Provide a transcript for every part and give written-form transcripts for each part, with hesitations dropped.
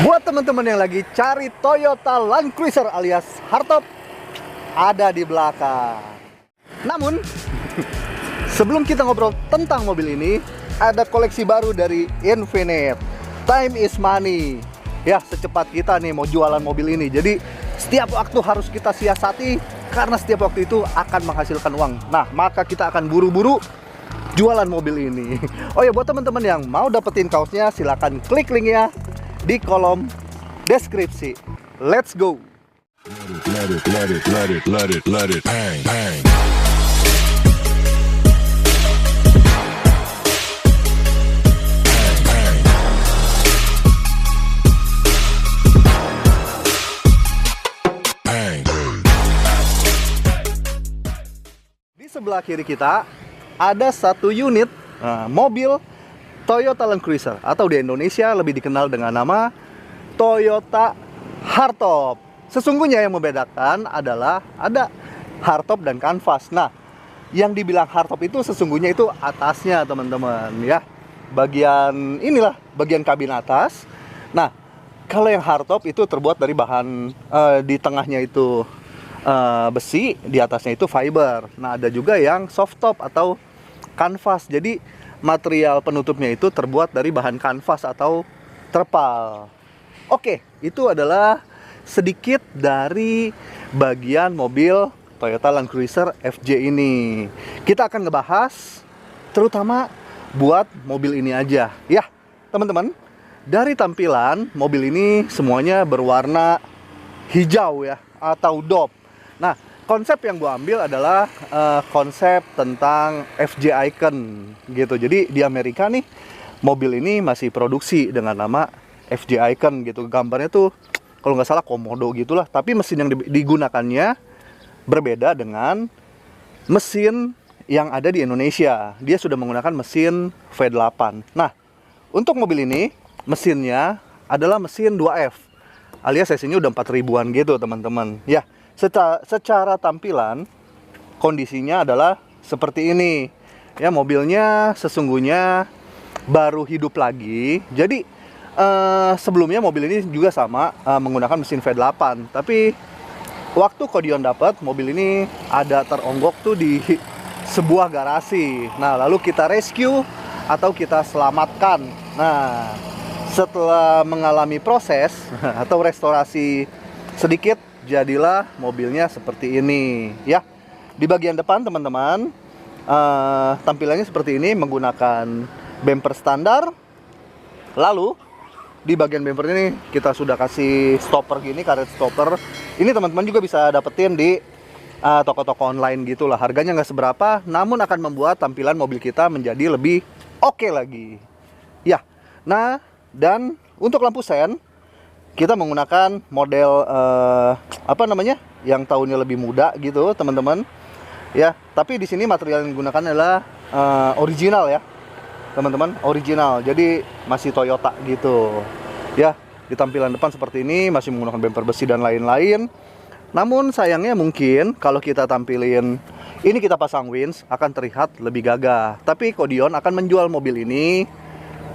Buat teman-teman yang lagi cari Toyota Land Cruiser alias hardtop, ada di belakang. Namun, sebelum kita ngobrol tentang mobil ini, ada koleksi baru dari Infiniti. Time is money. Ya, secepat kita nih mau jualan mobil ini. Jadi, setiap waktu harus kita siasati karena setiap waktu itu akan menghasilkan uang. Nah, maka kita akan buru-buru jualan mobil ini. Oh ya, buat teman-teman yang mau dapetin kaosnya, silakan klik linknya di kolom deskripsi. Let's go. Let it, bang, bang. Di sebelah kiri kita ada satu unit mobil Toyota Land Cruiser, atau di Indonesia lebih dikenal dengan nama Toyota hardtop. Sesungguhnya yang membedakan adalah ada hardtop dan kanvas. Nah, yang dibilang hardtop itu sesungguhnya itu atasnya, teman-teman, ya. Bagian inilah bagian kabin atas. Nah, kalau yang hardtop itu terbuat dari bahan di tengahnya itu besi, di atasnya itu fiber. Nah, ada juga yang soft top atau kanvas. Jadi material penutupnya itu terbuat dari bahan kanvas atau terpal. Oke, itu adalah sedikit dari bagian mobil Toyota Land Cruiser FJ ini. Kita akan ngebahas terutama buat mobil ini aja. Ya, teman-teman, dari tampilan mobil ini semuanya berwarna hijau ya, atau dope. Nah, konsep yang gue ambil adalah konsep tentang FJ Icon gitu. Jadi di Amerika nih, mobil ini masih produksi dengan nama FJ Icon gitu. Gambarnya tuh kalau nggak salah komodo gitulah. Tapi mesin yang digunakannya berbeda dengan mesin yang ada di Indonesia. Dia sudah menggunakan mesin V8. Nah, untuk mobil ini mesinnya adalah mesin 2F, alias cc-nya udah 4000-an gitu, teman-teman. Ya, secara tampilan kondisinya adalah seperti ini ya. Mobilnya sesungguhnya baru hidup lagi. Jadi sebelumnya mobil ini juga sama menggunakan mesin V8, tapi waktu Kodion dapat mobil ini ada teronggok tuh di sebuah garasi. Nah, lalu kita rescue atau kita selamatkan. Nah, setelah mengalami proses atau restorasi sedikit, jadilah mobilnya seperti ini ya. Di bagian depan, teman-teman, tampilannya seperti ini menggunakan bumper standar. Lalu di bagian bumper ini kita sudah kasih stopper gini, karet stopper. Ini teman-teman juga bisa dapetin di toko-toko online gitulah. Harganya nggak seberapa, namun akan membuat tampilan mobil kita menjadi lebih oke lagi ya. Nah, dan untuk lampu sen kita menggunakan model yang tahunnya lebih muda gitu, teman-teman. Ya, tapi di sini material yang digunakan adalah original ya, teman-teman, original. Jadi masih Toyota gitu. Ya, di tampilan depan seperti ini masih menggunakan bumper besi dan lain-lain. Namun sayangnya mungkin kalau kita tampilin ini, kita pasang winch, akan terlihat lebih gagah. Tapi Kodion akan menjual mobil ini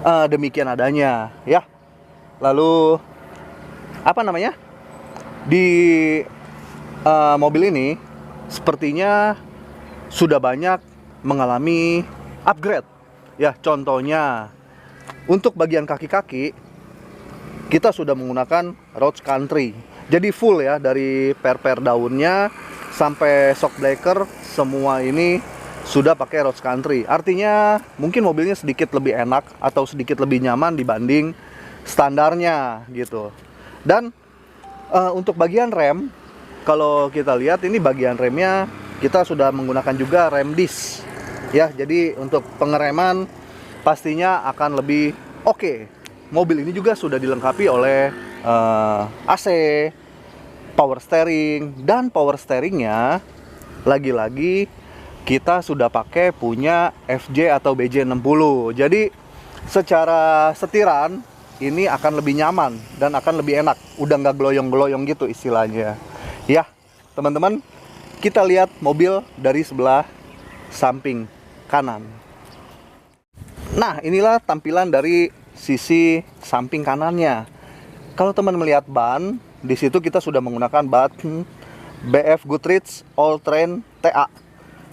demikian adanya ya. Lalu di mobil ini sepertinya sudah banyak mengalami upgrade ya. Contohnya untuk bagian kaki-kaki kita sudah menggunakan Roach Country. Jadi full ya, dari per daunnya sampai shock breaker semua ini sudah pakai Roach Country. Artinya mungkin mobilnya sedikit lebih enak atau sedikit lebih nyaman dibanding standarnya gitu. Dan untuk bagian rem, kalau kita lihat ini bagian remnya kita sudah menggunakan juga rem disc ya. Jadi untuk pengereman pastinya akan lebih oke. Mobil ini juga sudah dilengkapi oleh AC, power steering, dan power steeringnya lagi-lagi kita sudah pakai punya FJ atau BJ60. Jadi secara setiran ini akan lebih nyaman dan akan lebih enak. Udah nggak geloyong-geloyong gitu istilahnya ya, teman-teman. Kita lihat mobil dari sebelah samping kanan. Nah, inilah tampilan dari sisi samping kanannya. Kalau teman melihat ban, di situ kita sudah menggunakan ban BF Goodrich All Terrain TA.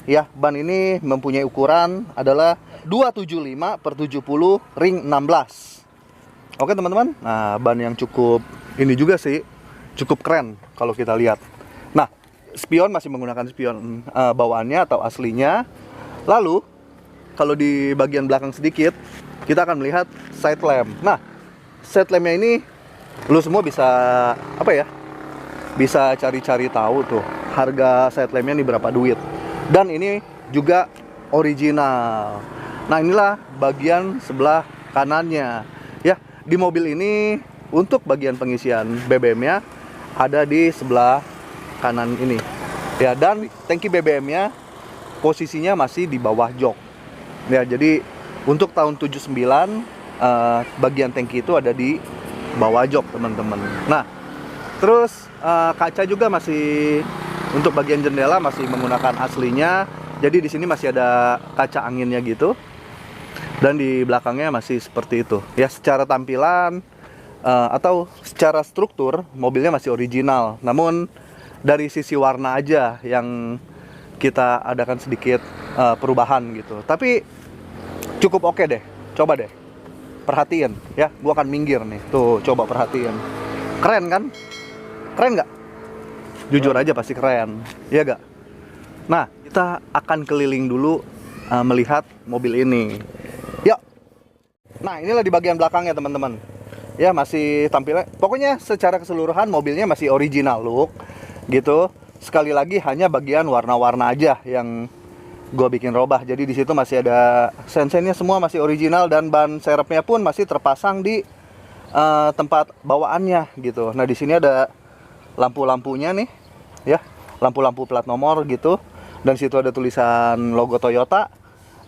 Ya, ban ini mempunyai ukuran adalah 275/70 ring 16. Oke teman-teman. Nah, ban yang cukup ini juga sih, cukup keren kalau kita lihat. Nah, spion masih menggunakan spion bawaannya atau aslinya. Lalu kalau di bagian belakang sedikit, kita akan melihat side lamp. Nah, side lampnya ini lu semua bisa apa ya? Bisa cari-cari tahu tuh harga side lampnya ini berapa duit. Dan ini juga original. Nah, inilah bagian sebelah kanannya. Ya, di mobil ini untuk bagian pengisian BBM-nya ada di sebelah kanan ini. Ya, dan tangki BBM-nya posisinya masih di bawah jok. Ya, jadi untuk tahun 79 bagian tangki itu ada di bawah jok, teman-teman. Nah, terus kaca juga masih untuk bagian jendela masih menggunakan aslinya. Jadi di sini masih ada kaca anginnya gitu. Dan di belakangnya masih seperti itu. Ya, secara tampilan atau secara struktur mobilnya masih original. Namun dari sisi warna aja yang kita adakan sedikit perubahan gitu. Tapi cukup oke deh. Coba deh perhatiin ya. Gua akan minggir nih. Tuh, coba perhatiin. Keren kan? Keren nggak? Jujur aja pasti keren, ya gak? Nah, kita akan keliling dulu melihat mobil ini. Yuk. Nah, inilah di bagian belakangnya, teman-teman. Ya, masih tampilnya. Pokoknya secara keseluruhan mobilnya masih original look, gitu. Sekali lagi hanya bagian warna-warna aja yang gue bikin robah. Jadi di situ masih ada sen-sennya, semua masih original, dan ban serepnya pun masih terpasang di tempat bawaannya, gitu. Nah, di sini ada lampu-lampunya nih, ya, lampu-lampu plat nomor gitu. Dan situ ada tulisan logo Toyota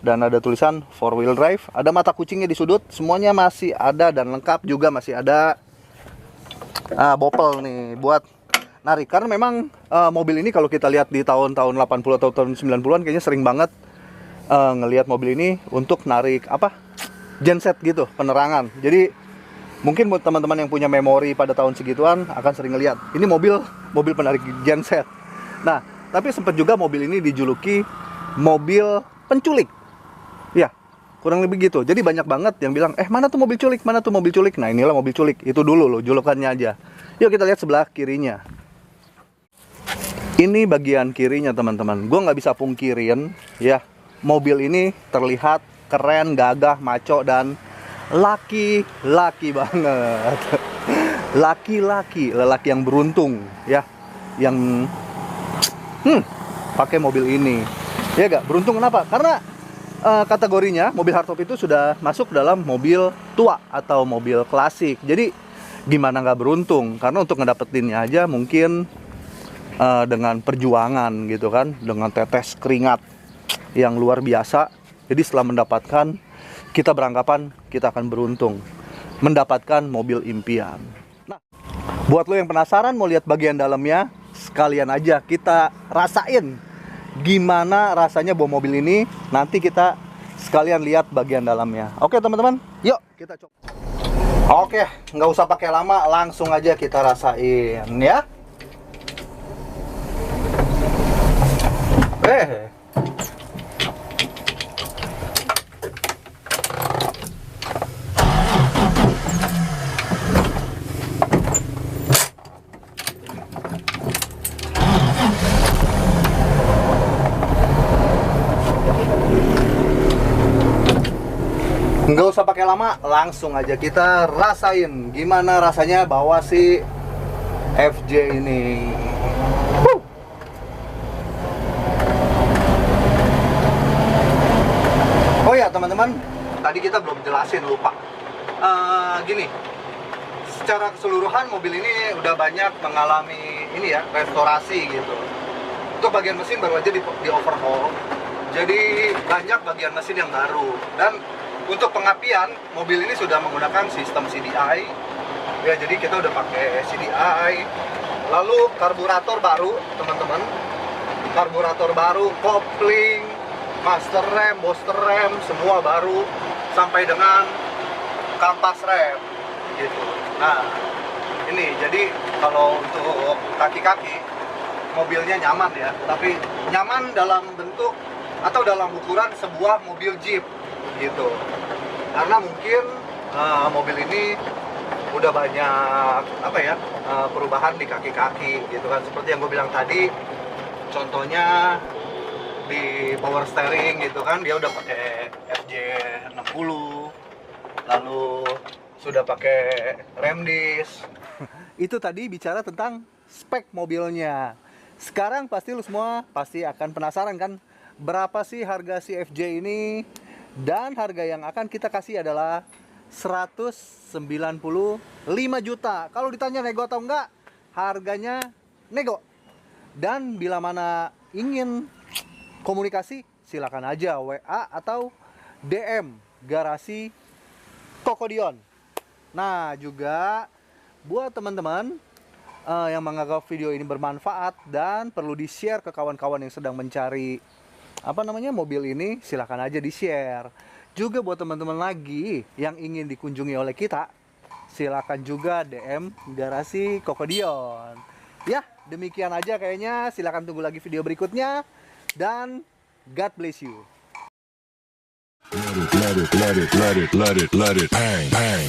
dan ada tulisan 4-wheel drive. Ada mata kucingnya di sudut, semuanya masih ada dan lengkap. Juga masih ada bopel nih buat narik. Karena memang mobil ini kalau kita lihat di tahun-tahun 80 atau tahun 90-an kayaknya sering banget ngelihat mobil ini untuk narik apa? Genset gitu, penerangan. Jadi mungkin buat teman-teman yang punya memori pada tahun segituan akan sering ngeliat ini mobil penarik genset. Nah, tapi sempat juga mobil ini dijuluki mobil penculik. Ya, kurang lebih gitu. Jadi banyak banget yang bilang, mana tuh mobil culik, mana tuh mobil culik. Nah, inilah mobil culik. Itu dulu loh julukannya aja. Yuk kita lihat sebelah kirinya. Ini bagian kirinya, teman-teman. Gue nggak bisa pungkirin, ya, mobil ini terlihat keren, gagah, maco, dan laki-laki banget. Laki-laki yang beruntung ya, yang pakai mobil ini. Ya gak? Beruntung kenapa? Karena kategorinya mobil hardtop itu sudah masuk dalam mobil tua atau mobil klasik. Jadi gimana nggak beruntung? Karena untuk ngedapetinnya aja mungkin dengan perjuangan gitu kan, dengan tetes keringat yang luar biasa. Jadi setelah mendapatkan, kita beranggapan kita akan beruntung mendapatkan mobil impian. Nah, buat lo yang penasaran mau lihat bagian dalamnya, sekalian aja kita rasain gimana rasanya bawa mobil ini. Nanti kita sekalian lihat bagian dalamnya. Oke teman-teman, yuk kita coba. Oke, nggak usah pakai lama, langsung aja kita rasain ya. Nggak usah pakai lama, langsung aja kita rasain gimana rasanya bawa si FJ ini. Oh ya teman-teman, tadi kita belum jelasin, lupa. Gini, secara keseluruhan mobil ini udah banyak mengalami ini ya, restorasi gitu. Untuk bagian mesin baru aja di overhaul. Jadi banyak bagian mesin yang baru. Dan untuk pengapian, mobil ini sudah menggunakan sistem CDI. Ya, jadi kita udah pakai CDI. Lalu karburator baru, teman-teman. Karburator baru, kopling, master rem, booster rem, semua baru. Sampai dengan kampas rem gitu. Nah, ini. Jadi kalau untuk kaki-kaki mobilnya nyaman ya, tapi nyaman dalam bentuk atau dalam ukuran sebuah mobil Jeep gitu. Karena mungkin mobil ini udah banyak perubahan di kaki-kaki gitu kan. Seperti yang gue bilang tadi, contohnya di power steering gitu kan, dia udah pakai FJ60, lalu sudah pakai rem disc. Itu tadi bicara tentang spek mobilnya. Sekarang pasti lu semua pasti akan penasaran kan, berapa sih harga si FJ ini? Dan harga yang akan kita kasih adalah 195 juta. Kalau ditanya nego atau enggak, harganya nego. Dan bila mana ingin komunikasi, silakan aja WA atau DM Garasi Kokodion. Nah, juga buat teman-teman yang menganggap video ini bermanfaat dan perlu di-share ke kawan-kawan yang sedang mencari mobil ini, silakan aja di-share. Juga buat teman-teman lagi yang ingin dikunjungi oleh kita, silakan juga DM Garasi Kokodion. Ya, demikian aja kayaknya. Silakan tunggu lagi video berikutnya dan God bless you. Let it, bang, bang.